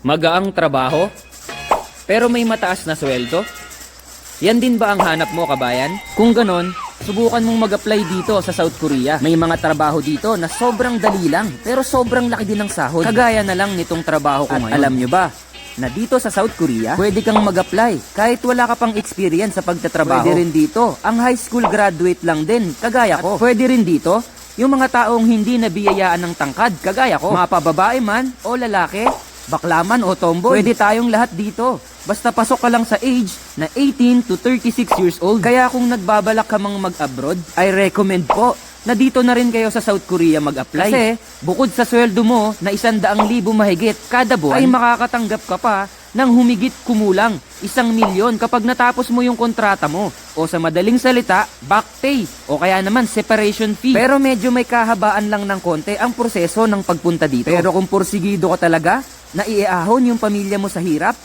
Magaang trabaho, pero may mataas na sweldo? Yan din ba ang hanap mo, kabayan? Kung ganon, subukan mong mag-apply dito sa South Korea. May mga trabaho dito na sobrang dali lang, pero sobrang laki din ng sahod. Kagaya na lang nitong trabaho ko ngayon. Alam nyo ba, na dito sa South Korea, pwede kang mag-apply kahit wala ka pang experience sa pagtatrabaho. Pwede rin dito, ang high school graduate lang din, kagaya ko. Pwede rin dito, yung mga taong hindi nabiyayaan ng tangkad, kagaya ko. Mapababae man o lalaki, baklaman o tomboy, pwede tayong lahat dito. Basta pasok ka lang sa age na 18 to 36 years old. Kaya kung nagbabalak ka mang mag-abroad, I recommend po na dito na rin kayo sa South Korea mag-apply. Kasi bukod sa sweldo mo na 100,000 mahigit kada buwan, ay makakatanggap ka pa ng humigit kumulang 1,000,000 kapag natapos mo yung kontrata mo. O sa madaling salita, back pay o kaya naman separation fee. Pero medyo may kahabaan lang ng konti ang proseso ng pagpunta dito. Pero kung porsigido ka talaga na iahon yung pamilya mo sa hirap,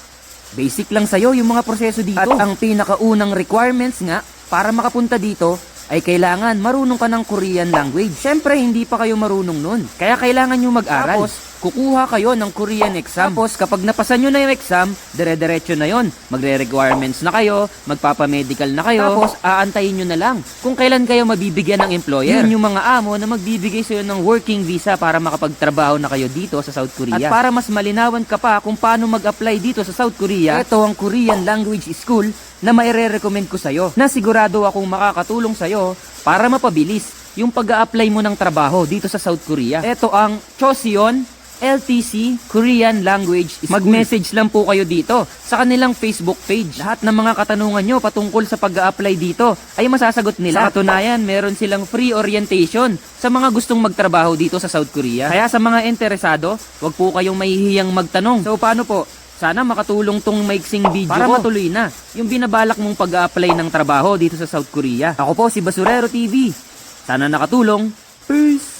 basic lang sa'yo yung mga proseso dito. At ang pinakaunang requirements nga para makapunta dito ay kailangan marunong ka ng Korean language. Siyempre, hindi pa kayo marunong nun. Kaya kailangan nyo mag-aral. Tapos, kukuha kayo ng Korean exam. Tapos, kapag napasa nyo na yung exam, dire-diretso na yon. Magre-requirements na kayo, magpapamedical na kayo. Tapos, aantayin nyo na lang kung kailan kayo mabibigyan ng employer. Yun yung mga amo na magbibigay sa'yo ng working visa para makapagtrabaho na kayo dito sa South Korea. At para mas malinawan ka pa kung paano mag-apply dito sa South Korea, ito ang Korean Language School na maire-recommend ko sa'yo, na sigurado akong makakatulong sa'yo para mapabilis yung pag-a-apply mo ng trabaho dito sa South Korea. Ito ang Choseon LTC Korean Language School. Mag-message lang po kayo dito sa kanilang Facebook page. Lahat ng mga katanungan nyo patungkol sa pag-a-apply dito ay masasagot nila. Sa katunayan, meron silang free orientation sa mga gustong magtrabaho dito sa South Korea. Kaya sa mga interesado, wag po kayong mahihiyang magtanong. So paano po? Sana makatulong tong maiksing video para matuloy na yung binabalak mong pag-a-apply ng trabaho dito sa South Korea. Ako po si Basurero TV. Sana nakatulong. Peace!